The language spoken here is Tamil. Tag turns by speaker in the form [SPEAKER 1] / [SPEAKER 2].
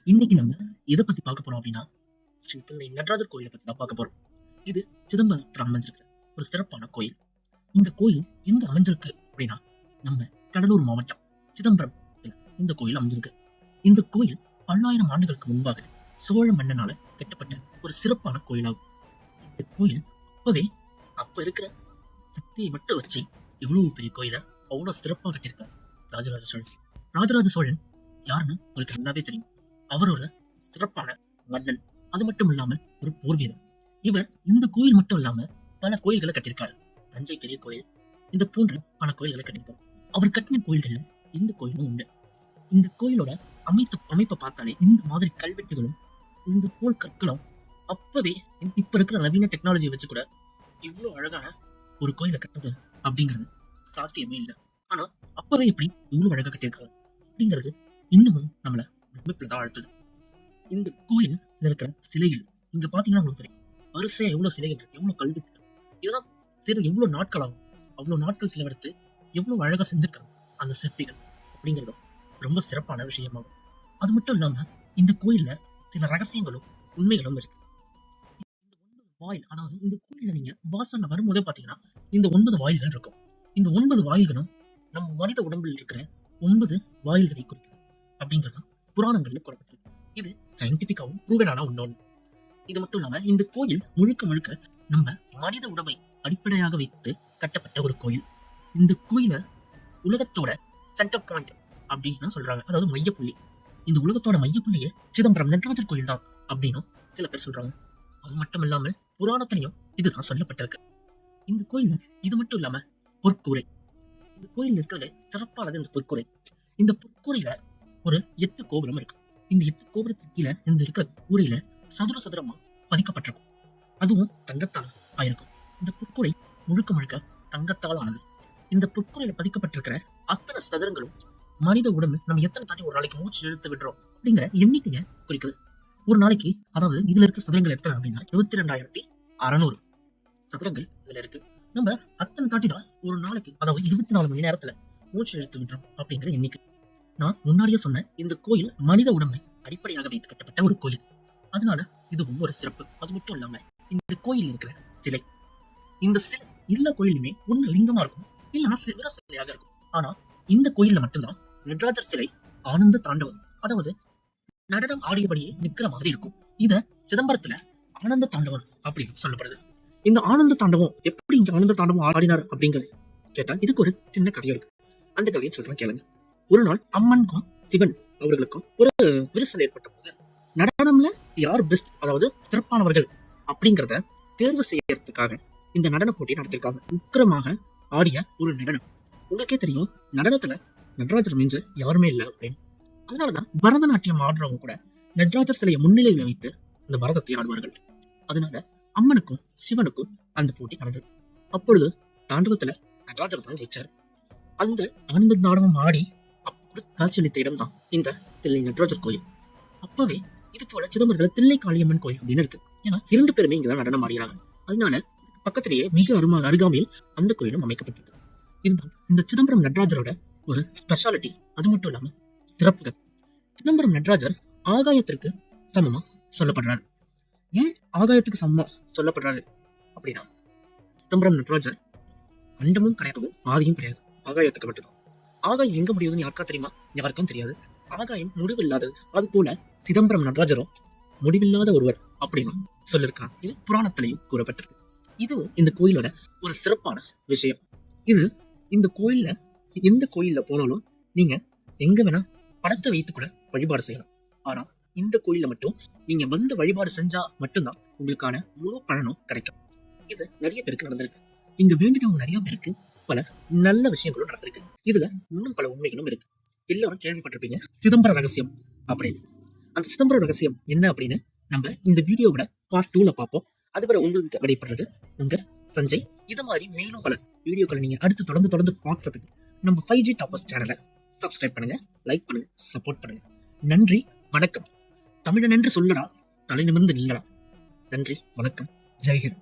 [SPEAKER 1] இன்னைக்கு நம்ம எதை பத்தி பார்க்க போறோம் அப்படின்னா, ஸ்ரீ தில்லை நடராஜர் கோயிலை பத்தி தான் பார்க்க போறோம். இது சிதம்பரத்தில் அமைஞ்சிருக்கிற ஒரு சிறப்பான கோயில். இந்த கோயில் எங்க அமைஞ்சிருக்கு அப்படின்னா, நம்ம கடலூர் மாவட்டம் சிதம்பரம் இந்த கோயில் அமைஞ்சிருக்கு. இந்த கோயில் பல்லாயிரம் ஆண்டுகளுக்கு முன்பாக சோழ மன்னனால கட்டப்பட்ட ஒரு சிறப்பான கோயிலாகும். இந்த கோயில் அப்ப இருக்கிற சக்தியை மட்டும் வச்சு இவ்வளவு பெரிய கோயிலை அவ்வளவு சிறப்பாக கட்டியிருக்காரு ராஜராஜ சோழன். ராஜராஜ சோழன் யாருன்னு உங்களுக்கு நல்லாவே தெரியும். அவர் ஒரு சிறப்பான மன்னன். அது மட்டும் இல்லாமல் ஒரு போர் வீரர். இவர் இந்த கோயில் மட்டும் இல்லாம பல கோயில்களை கட்டியிருக்காரு. தஞ்சை பெரிய கோயில், இந்த போன்ற பல கோயில்களை கட்டியிருக்காரு. அவர் கட்டின கோயில்கள்ல இந்த கோயிலும் உண்டு. இந்த கோயிலோட அமைப்பை பார்த்தாலே இந்த மாதிரி கல்வெட்டுகளும் இந்த போல் கற்களும் அப்பவே இப்ப இருக்கிற நவீன டெக்னாலஜியை வச்சு கூட இவ்வளவு அழகான ஒரு கோயிலை கட்டுறது அப்படிங்கிறது சாத்தியமே இல்லை. ஆனா அப்பவே எப்படி இவ்வளவு அழகா கட்டியிருக்காங்க அப்படிங்கிறது இன்னமும் நம்மள பிரமிப்புலதான் ஆழ்த்துது. இந்த கோயில் இருக்கிற சிலைகள் இங்க பாத்தீங்கன்னா உங்களுக்கு தெரியும், வரிசையா எவ்வளவு சிலைகள் இருக்கு, எவ்வளவு கல்வெட்டுகள். இதெல்லாம் செய்யறது எவ்வளவு நாட்கள் ஆகும், அவ்வளவு நாட்கள் செலவெடுத்து எவ்வளவு அழகா செஞ்சிருக்காங்க அந்த சிற்பிகள் அப்படிங்கிறதும் ரொம்ப சிறப்பான விஷயமாகும். அது மட்டும் இல்லாம இந்த கோயில்ல சில ரகசியங்களும் உண்மைகளும் இருக்கு. இந்த 9 வாயில், அதாவது இந்த கோயில்ல நீங்க வாசல்ல வரும்போதே பாத்தீங்கன்னா இந்த 9 வாயில்கள் இருக்கும். இந்த 9 வாயில்களும் நம்ம மனித உடம்பில் இருக்கிற 9 வாயில்களை குறிக்குது அப்படிங்கிறது புராணங்கள்ல கூறப்பட்டிருக்கு. இது சயின்டிபிக்காவும் ப்ரூவனான ஒண்ணு. இது மட்டும் இல்லாம இந்த கோயில் முழுக்க முழுக்க நம்ம மனித உடம்பை அடிப்படையாக வைத்து கட்டப்பட்ட ஒரு கோயில். இந்த கோயில உலகத்தோட சென்டர் பாயிண்ட் அப்படின்னு சொல்றாங்க, அதாவது மையப்புள்ளி. இந்த உலகத்தோட மையப்புள்ளியே சிதம்பரம் நடராஜர் கோயில் தான் அப்படின்னு சில பேர் சொல்றாங்க. அது மட்டும் இல்லாம புராணத்திலையும் இதுதான் சொல்லப்பட்டிருக்கு. இந்த கோயில்ல இது மட்டும் இல்லாம பொற்கூரை. இந்த கோயில் இருக்கிறதுல சிறப்பானது இந்த பொற்கூரை. இந்த பொற்கூரையில ஒரு 8 கோபுரம் இருக்கு. இந்த 8 கோபுரத்துக்கு கீழே இந்த இருக்கிற கூரையில சதுரமா பதிக்கப்பட்டிருக்கும். அதுவும் தங்கத்தால் ஆயிருக்கும். இந்த பொற்கூரை முழுக்க முழுக்க தங்கத்தால் ஆனது. இந்த பொற்கூரையில பதிக்கப்பட்டிருக்கிற அத்தனை சதுரங்களும் மனித உடம்பு நம்ம எத்தனை தாண்டி ஒரு நாளைக்கு மூச்சு இழுத்து விடுறோம் அப்படிங்கிற எண்ணிக்கையை குறிக்குது. ஒரு நாளைக்கு, அதாவது இதுல இருக்கிற சதுரங்கள் எத்தனை அப்படின்னா 22,600 சதுரங்கள் இதுல இருக்கு. நம்ம அத்தனை தாண்டி தான் ஒரு நாளைக்கு, அதாவது 24 மணி நேரத்துல மூச்சு இழுத்து விடுறோம் அப்படிங்கிற எண்ணிக்கை. நான் முன்னாடியே சொன்ன இந்த கோயில் மனித உடம்பை அடிப்படையாக வைத்து கட்டப்பட்ட ஒரு கோயில். அதனால இதுவும் ஒரு சிறப்பு. அது மட்டும் இல்லாம இந்த கோயில் இருக்கிற சிலை, இந்த சிலை எல்லா கோயிலுமே ஒண்ணு லிங்கமா இருக்கும், இல்லைன்னா சிவர சிலையாக இருக்கும். ஆனா இந்த கோயில்ல மட்டும்தான் நடராஜர் சிலை ஆனந்த தாண்டவம், அதாவது நடனம் ஆடியபடியே நிக்கிற மாதிரி இருக்கும். இத சிதம்பரத்துல ஆனந்த தாண்டவம் அப்படின்னு சொல்லப்படுது. இந்த ஆனந்த தாண்டவம் எப்படி இங்க ஆனந்த தாண்டவம் ஆடினார் அப்படிங்கிறது கேட்டா இதுக்கு ஒரு சின்ன கதையும் இருக்கு. அந்த கதையை சொல்றேன் கேளுங்க. ஒரு நாள் அம்மனுக்கும் சிவன் அவர்களுக்கும் ஒரு விரிசல் ஏற்பட்ட போது நடனம்ல யார் பெஸ்ட், அதாவது சிறப்பானவர்கள் அப்படிங்கிறத தேர்வு செய்யறதுக்காக இந்த நடன போட்டி நடத்திருக்காங்க. உக்கிரமாக ஆடிய ஒரு நடனம். உங்களுக்கே தெரியும், நடனத்துல நடராஜர் மிஞ்ச யாருமே இல்லை அப்படின்னு. அதனாலதான் பரதநாட்டியம் ஆடுறவங்க கூட நடராஜர் சிலையை முன்னிலையில வைத்து அந்த பரதத்தை ஆடுவார்கள். அதனால அம்மனுக்கும் சிவனுக்கும் அந்த போட்டி நடந்தது. அப்பொழுது தாண்டவத்துல நடராஜர் தான் ஜெயிச்சாரு. அந்த ஆனந்த நாடகம் ஆடி காட்சியளித்த இடம் தான் இந்த தில்லை நடராஜர் கோயில். அப்பவே இது போல சிதம்பரத்துல தில்லை காளியம்மன் கோயில் அப்படின்னு இருக்கு. ஏன்னா 2 பேருமே இங்கதான் நடனம் ஆடுகிறாங்க. அதனால பக்கத்திலேயே மிக அருகாமையில் அந்த கோயிலும் அமைக்கப்பட்டிருக்கு. இதுதான் இந்த சிதம்பரம் நடராஜரோட ஒரு ஸ்பெஷாலிட்டி. அது மட்டும் இல்லாம சிறப்புகள். சிதம்பரம் நடராஜர் ஆகாயத்திற்கு சமமா சொல்லப்படுறாரு. ஏன் ஆகாயத்துக்கு சமமா சொல்லப்படுறாரு அப்படின்னா, சிதம்பரம் நடராஜர் அண்டமும் கிடையாது, ஆதியும் கிடையாது, ஆகாயத்துக்கு மட்டும்தான். ஆகாயம் எங்க முடியுதுன்னு யாருக்கா தெரியுமா? யாருக்கும் தெரியாது. ஆகாயம் முடிவில்லாதது. அது போல சிதம்பரம் நடராஜரும் முடிவில்லாத ஒருவர் அப்படின்னு சொல்லியிருக்காங்க. இது புராணத்திலையும் கூறப்பட்டிருக்கு. இதுவும் இந்த கோயிலோட ஒரு சிறப்பான விஷயம். இது இந்த கோயில்ல, எந்த கோயில்ல போனாலும் நீங்க எங்க வேணா படத்தை வைத்து கூட வழிபாடு செய்யலாம். ஆனா இந்த கோயில்ல மட்டும் நீங்க வந்து வழிபாடு செஞ்சா மட்டும்தான் உங்களுக்கான முழு பலனும் கிடைக்கும். இது நிறைய பேருக்கு நடந்திருக்கு. இங்க வேண்டினவங்க நிறைய பேருக்கு பல நல்ல விஷயங்களும் நடந்திருக்கு. இதுல இன்னும் பல உண்மைகளும் இருக்கு. எல்லாரும் கேள்விப்பட்டிருப்பீங்க சிதம்பர ரகசியம் அப்படின்னு. அந்த சிதம்பர ரகசியம் என்ன அப்படின்னு நம்ம இந்த வீடியோவோட பார்ட் 2ல பார்ப்போம். அதுவரை உங்களுக்கு விடைபெறுறது உங்க சஞ்சய். இது மாதிரி மேலும் பல வீடியோக்களை நீங்க அடுத்து தொடர்ந்து பார்க்கறதுக்கு நம்ம 5G டாப்பர்ஸ் சேனலை சப்ஸ்கிரைப் பண்ணுங்க, லைக் பண்ணுங்க, சப்போர்ட் பண்ணுங்க. நன்றி, வணக்கம். தமிழன் என்று சொல்லடா, தலை நிமிர்ந்து நில்லடா. நன்றி, வணக்கம், ஜெய்ஹிந்த்.